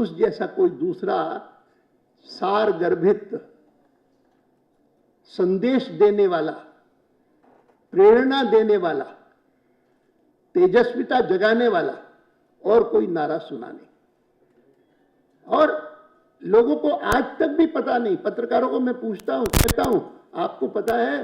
उस जैसा कोई दूसरा सार गर्भित, संदेश देने वाला, प्रेरणा देने वाला, तेजस्विता जगाने वाला और कोई नारा सुना नहीं। और लोगों को आज तक भी पता नहीं, पत्रकारों को मैं पूछता हूं, कहता हूं, आपको पता है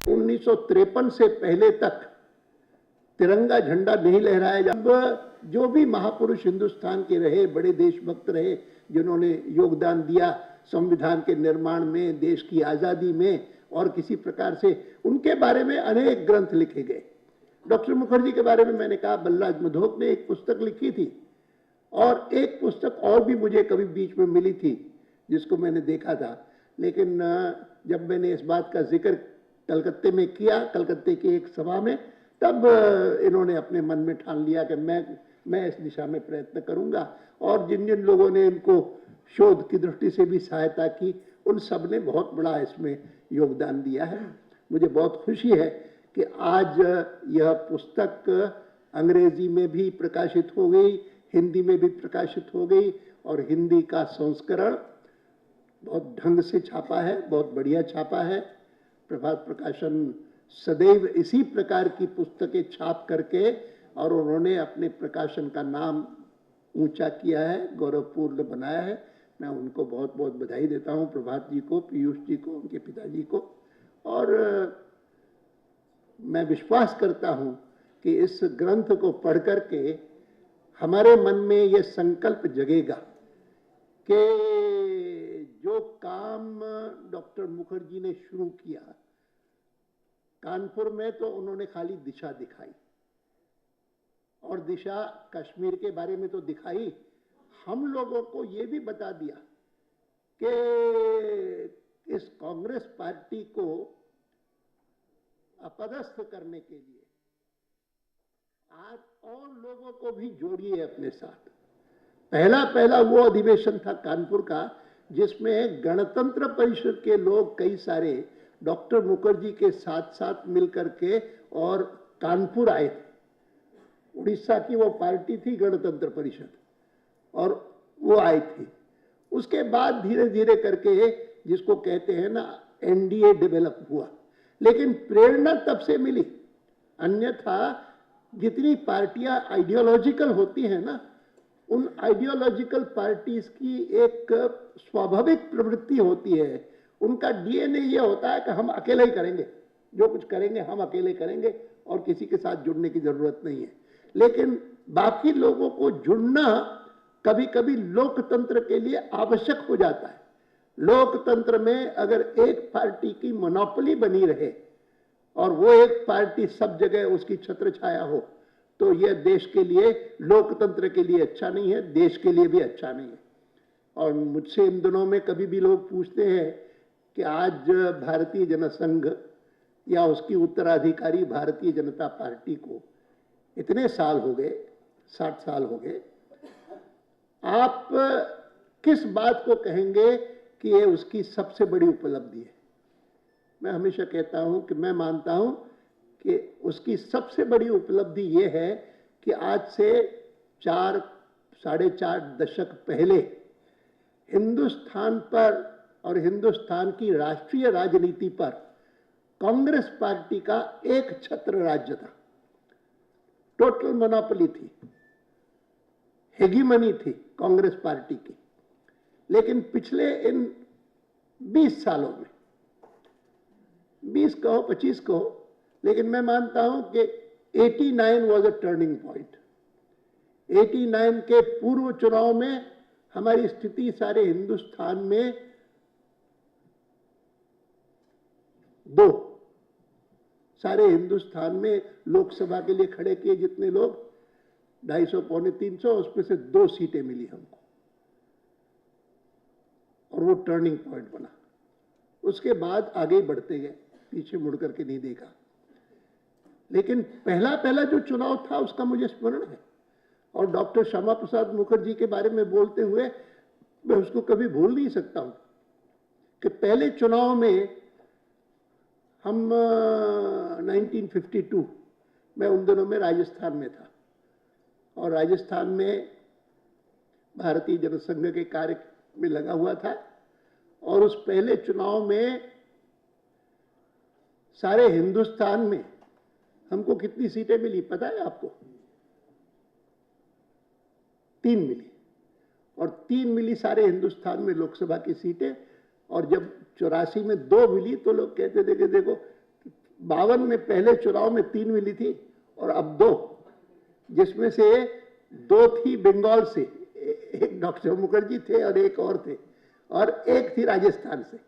1953 से पहले तक तिरंगा झंडा नहीं लहराया। जब जो भी महापुरुष हिंदुस्तान के रहे, बड़े देशभक्त रहे, जिन्होंने योगदान दिया संविधान के निर्माण में, देश की आजादी में और किसी प्रकार से, उनके बारे में अनेक ग्रंथ लिखे गए। डॉक्टर मुखर्जी के बारे में मैंने कहा, बलराज मधोक ने एक पुस्तक लिखी थी और एक पुस्तक और भी मुझे कभी बीच में मिली थी जिसको मैंने देखा था, लेकिन जब मैंने इस बात का जिक्र कलकत्ते में किया, कलकत्ते की एक सभा में, तब इन्होंने अपने मन में ठान लिया कि मैं इस दिशा में प्रयत्न करूंगा। और जिन जिन लोगों ने इनको शोध की दृष्टि से भी सहायता की, उन सब ने बहुत बड़ा इसमें योगदान दिया है। मुझे बहुत खुशी है कि आज यह पुस्तक अंग्रेजी में भी प्रकाशित हो गई, हिंदी में भी प्रकाशित हो गई और हिंदी का संस्करण बहुत ढंग से छापा है, बहुत बढ़िया छापा है। प्रभात प्रकाशन सदैव इसी प्रकार की पुस्तकें छाप करके और उन्होंने अपने प्रकाशन का नाम ऊंचा किया है, गौरवपूर्ण बनाया है। मैं उनको बहुत बहुत बधाई देता हूं, प्रभात जी को, पीयूष जी को, उनके पिताजी को। और मैं विश्वास करता हूं कि इस ग्रंथ को पढ़ करके हमारे मन में यह संकल्प जगेगा कि जो काम डॉक्टर मुखर्जी ने शुरू किया कानपुर में, तो उन्होंने खाली दिशा दिखाई, और दिशा कश्मीर के बारे में तो दिखाई, हम लोगों को यह भी बता दिया कि इस कांग्रेस पार्टी को अपदस्थ करने के लिए आप और लोगों को भी जोड़िए अपने साथ। पहला वो अधिवेशन था कानपुर का जिसमें गणतंत्र परिषद के लोग कई सारे डॉक्टर मुखर्जी के साथ साथ मिलकर के और कानपुर आए थे। उड़ीसा की वो पार्टी थी गणतंत्र परिषद, और वो आई थी। उसके बाद धीरे धीरे करके जिसको कहते हैं ना एनडीए डेवलप हुआ, लेकिन प्रेरणा तब से मिली। अन्यथा जितनी पार्टियां आइडियोलॉजिकल होती हैं ना, उन आइडियोलॉजिकल पार्टीज की एक स्वाभाविक प्रवृत्ति होती है, उनका डीएनए ये होता है कि हम अकेले ही करेंगे, जो कुछ करेंगे हम अकेले करेंगे और किसी के साथ जुड़ने की जरूरत नहीं है। लेकिन बाकी लोगों को जुड़ना कभी कभी लोकतंत्र के लिए आवश्यक हो जाता है। लोकतंत्र में अगर एक पार्टी की मोनोपोली बनी रहे और वो एक पार्टी सब जगह उसकी छत्र छाया हो, तो यह देश के लिए, लोकतंत्र के लिए अच्छा नहीं है, देश के लिए भी अच्छा नहीं है। और मुझसे इन दिनों में कभी भी लोग पूछते हैं कि आज भारतीय जनसंघ या उसकी उत्तराधिकारी भारतीय जनता पार्टी को इतने साल हो गए, 60 साल हो गए, आप किस बात को कहेंगे कि ये उसकी सबसे बड़ी उपलब्धि है? मैं हमेशा कहता हूं कि मैं मानता हूं कि उसकी सबसे बड़ी उपलब्धि ये है कि आज से 4-4.5 दशक पहले हिंदुस्तान पर और हिंदुस्तान की राष्ट्रीय राजनीति पर कांग्रेस पार्टी का एक छत्र राज्य था। टोटल मोनोपोली थी, हेगीमनी थी कांग्रेस पार्टी की। लेकिन पिछले इन 20 सालों में, 20 कहो 25 कहो, लेकिन मैं मानता हूं कि 89 वॉज अ टर्निंग पॉइंट। 89 के पूर्व चुनाव में हमारी स्थिति सारे हिंदुस्तान में सारे हिंदुस्तान में लोकसभा के लिए खड़े किए जितने लोग, 250 पौने 300, उसमें से 2 सीटें मिली हमको, और वो टर्निंग पॉइंट बना। उसके बाद आगे बढ़ते गए, पीछे मुड़ करके नहीं देखा। लेकिन पहला जो चुनाव था उसका मुझे स्मरण है, और डॉक्टर श्यामा प्रसाद मुखर्जी के बारे में बोलते हुए मैं उसको कभी भूल नहीं सकता हूं कि पहले चुनाव में हम 1952, मैं उन दिनों में राजस्थान में था, और राजस्थान में भारतीय जनसंघ के कार्य में लगा हुआ था और उस पहले चुनाव में सारे हिंदुस्तान में हमको कितनी सीटें मिली पता है आपको? 3 मिली। और 3 मिली सारे हिंदुस्तान में लोकसभा की सीटें। और जब 84 में 2 मिली तो लोग कहते थे कि देखो 52 में पहले चुनाव में 3 मिली थी और अब 2, जिसमें से 2 थी बंगाल से, एक डॉक्टर मुखर्जी थे और एक और थे, और एक थी राजस्थान से।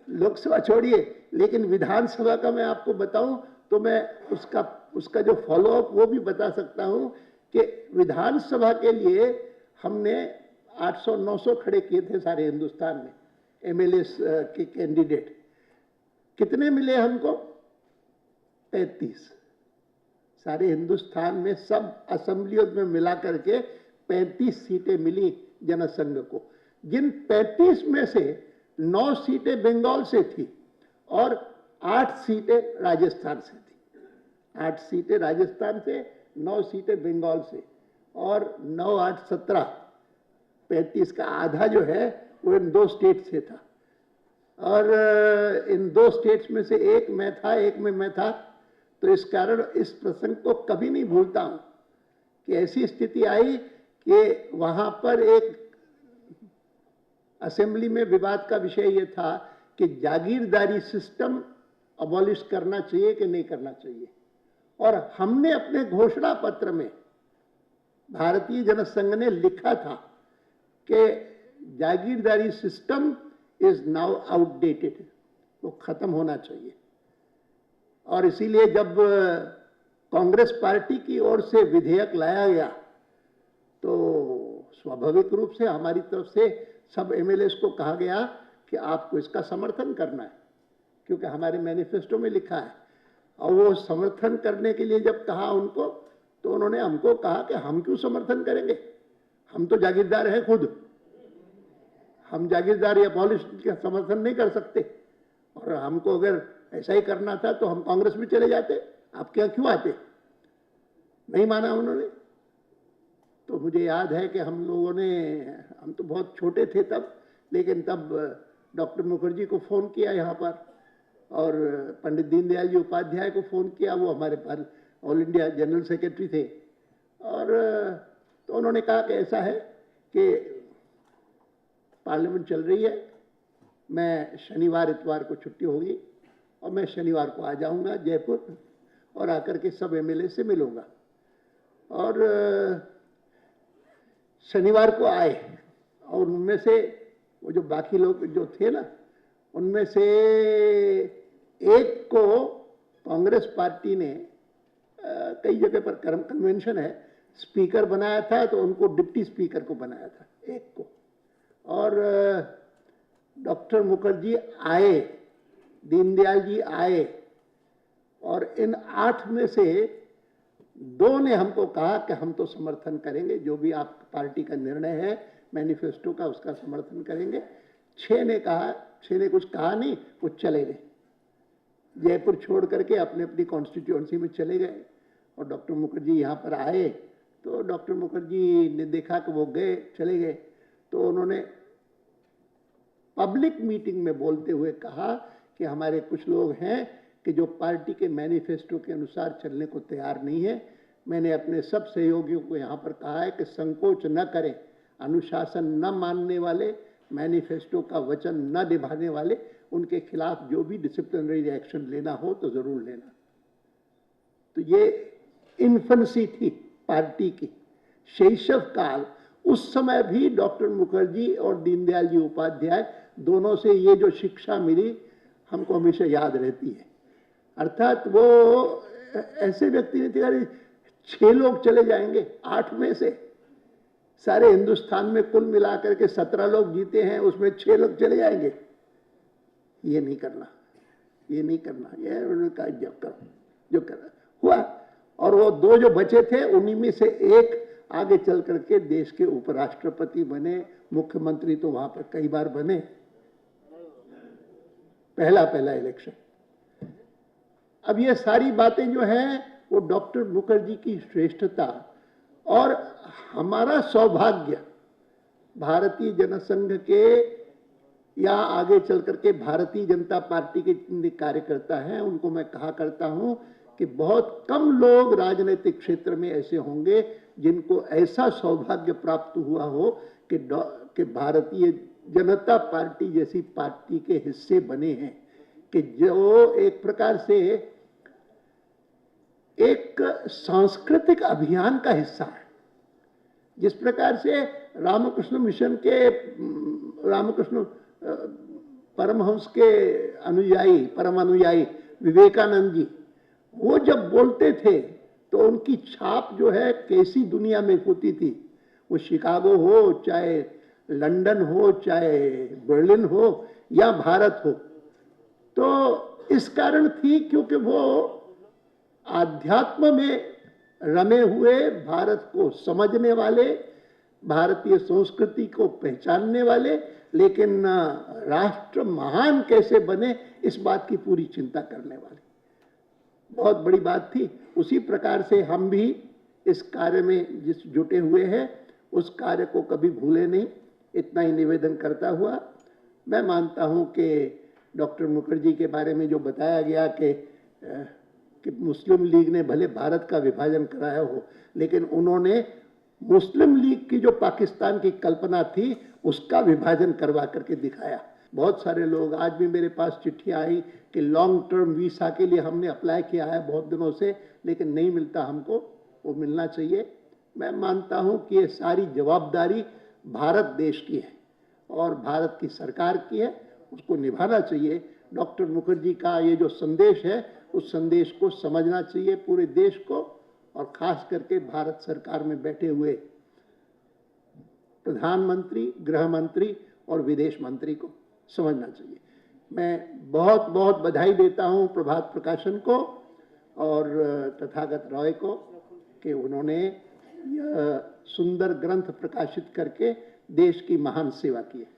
लोकसभा छोड़िए, लेकिन विधानसभा का मैं आपको बताऊं तो मैं उसका जो फॉलोअप वो भी बता सकता हूं कि विधानसभा के लिए हमने 800-900 खड़े किए थे सारे हिंदुस्तान में, एमएलए के कैंडिडेट। कितने मिले हमको? 35। सारे हिंदुस्तान में सब असेंबलियों में मिला करके 35 सीटें मिली जनसंघ को, जिन 35 में से 9 सीटें बंगाल से थी और 8 सीटें राजस्थान से थी। 8 सीटें राजस्थान से, 9 सीटें बंगाल से, और 9, 8, 17, 35 का आधा जो है वो इन 2 स्टेट से था। और इन 2 स्टेट्स में से एक मैं था, एक में मैं था। तो इस कारण इस प्रसंग को कभी नहीं भूलता हूं कि ऐसी स्थिति आई कि वहां पर एक असेंबली में विवाद का विषय यह था कि जागीरदारी सिस्टम अबॉलिश करना चाहिए कि नहीं करना चाहिए। और हमने अपने घोषणा पत्र में, भारतीय जनसंघ ने लिखा था कि जागीरदारी सिस्टम इज नाउ आउटडेटेड, वो खत्म होना चाहिए। और इसीलिए जब कांग्रेस पार्टी की ओर से विधेयक लाया गया तो स्वाभाविक रूप से हमारी तरफ से सब एमएलए को कहा गया कि आपको इसका समर्थन करना है, क्योंकि हमारे मैनिफेस्टो में लिखा है। और वो समर्थन करने के लिए जब कहा उनको, तो उन्होंने हमको कहा कि हम क्यों समर्थन करेंगे, हम तो जागीरदार हैं खुद, हम जागीरदार या पॉलिश का समर्थन नहीं कर सकते। और हमको अगर ऐसा ही करना था तो हम कांग्रेस में चले जाते, आप क्या क्यों आते? नहीं माना उन्होंने। तो मुझे याद है कि हम तो बहुत छोटे थे तब, लेकिन तब डॉक्टर मुखर्जी को फोन किया यहाँ पर, और पंडित दीनदयाल जी उपाध्याय को फोन किया, वो हमारे पास ऑल इंडिया जनरल सेक्रेटरी थे। और तो उन्होंने कहा कि ऐसा है कि पार्लियामेंट चल रही है, मैं शनिवार इतवार को छुट्टी होगी और मैं शनिवार को आ जाऊंगा जयपुर और आकर के सब एमएलए से मिलूंगा। और शनिवार को आए और उनमें से वो जो बाकी लोग जो थे ना, उनमें से एक को कांग्रेस पार्टी ने कई जगह पर कन्वेंशन है, स्पीकर बनाया था, तो उनको डिप्टी स्पीकर को बनाया था एक को। और डॉक्टर मुखर्जी आए, दीनदयाल जी आए, और इन 8 में से 2 ने हमको कहा कि हम तो समर्थन करेंगे, जो भी आप पार्टी का निर्णय है मैनिफेस्टो का, उसका समर्थन करेंगे। 6 ने कुछ कहा नहीं, वो चले गए, जयपुर छोड़ करके अपने अपनी कॉन्स्टिट्यूएंसी में चले गए। और डॉक्टर मुखर्जी यहाँ पर आए तो डॉक्टर मुखर्जी ने देखा कि वो चले गए, तो उन्होंने पब्लिक मीटिंग में बोलते हुए कहा कि हमारे कुछ लोग हैं कि जो पार्टी के मैनिफेस्टो के अनुसार चलने को तैयार नहीं है। मैंने अपने सब सहयोगियों को यहाँ पर कहा है कि संकोच न करें, अनुशासन न मानने वाले, मैनिफेस्टो का वचन न निभाने वाले, उनके खिलाफ जो भी डिसिप्लिनरी एक्शन लेना हो तो जरूर लेना। तो ये इन्फेंसी थी पार्टी की, शैशव काल। उस समय भी डॉक्टर मुखर्जी और दीनदयाल जी उपाध्याय दोनों से ये जो शिक्षा मिली हमको हमेशा याद रहती है। अर्थात वो ऐसे व्यक्ति नहीं थे, अरे 6 लोग चले जाएंगे 8 में से, सारे हिंदुस्तान में कुल मिलाकर के 17 लोग जीते हैं, उसमें 6 लोग चले जाएंगे। ये नहीं करना, ये नहीं करना, ये उन्होंने कहा जब करो जो कर हुआ। और वो 2 जो बचे थे उन्हीं में से एक आगे चल करके देश के उपराष्ट्रपति बने, मुख्यमंत्री तो वहां पर कई बार बने, पहला इलेक्शन। अब ये सारी बातें जो हैं वो डॉक्टर मुखर्जी की श्रेष्ठता और हमारा सौभाग्य भारतीय जनसंघ के या आगे चल करके भारतीय जनता पार्टी के जितने कार्यकर्ता हैं उनको मैं कहा करता हूं कि बहुत कम लोग राजनीतिक क्षेत्र में ऐसे होंगे जिनको ऐसा सौभाग्य प्राप्त हुआ हो कि भारतीय जनता पार्टी जैसी पार्टी के हिस्से बने हैं, कि जो एक प्रकार से एक सांस्कृतिक अभियान का हिस्सा है। जिस प्रकार से रामकृष्ण मिशन के रामकृष्ण परमहंस के अनुयायी परम अनुयायी विवेकानंद जी, वो जब बोलते थे तो उनकी छाप जो है कैसी दुनिया में होती थी, वो शिकागो हो, चाहे लंदन हो, चाहे बर्लिन हो या भारत हो, तो इस कारण थी क्योंकि वो आध्यात्म में रमे हुए, भारत को समझने वाले, भारतीय संस्कृति को पहचानने वाले, लेकिन राष्ट्र महान कैसे बने इस बात की पूरी चिंता करने वाले, बहुत बड़ी बात थी। उसी प्रकार से हम भी इस कार्य में जिस जुटे हुए हैं उस कार्य को कभी भूले नहीं, इतना ही निवेदन करता हुआ मैं मानता हूं कि डॉक्टर मुखर्जी के बारे में जो बताया गया कि मुस्लिम लीग ने भले भारत का विभाजन कराया हो, लेकिन उन्होंने मुस्लिम लीग की जो पाकिस्तान की कल्पना थी उसका विभाजन करवा करके दिखाया। बहुत सारे लोग, आज भी मेरे पास चिट्ठियां आई कि लॉन्ग टर्म वीसा के लिए हमने अप्लाई किया है बहुत दिनों से, लेकिन नहीं मिलता हमको, वो मिलना चाहिए। मैं मानता हूं कि ये सारी जवाबदारी भारत देश की है और भारत की सरकार की है, उसको निभाना चाहिए। डॉक्टर मुखर्जी का ये जो संदेश है उस संदेश को समझना चाहिए पूरे देश को, और खास करके भारत सरकार में बैठे हुए प्रधानमंत्री, गृह मंत्री और विदेश मंत्री को समझना चाहिए। मैं बहुत बहुत बधाई देता हूं प्रभात प्रकाशन को और तथागत रॉय को कि उन्होंने यह सुंदर ग्रंथ प्रकाशित करके देश की महान सेवा की है।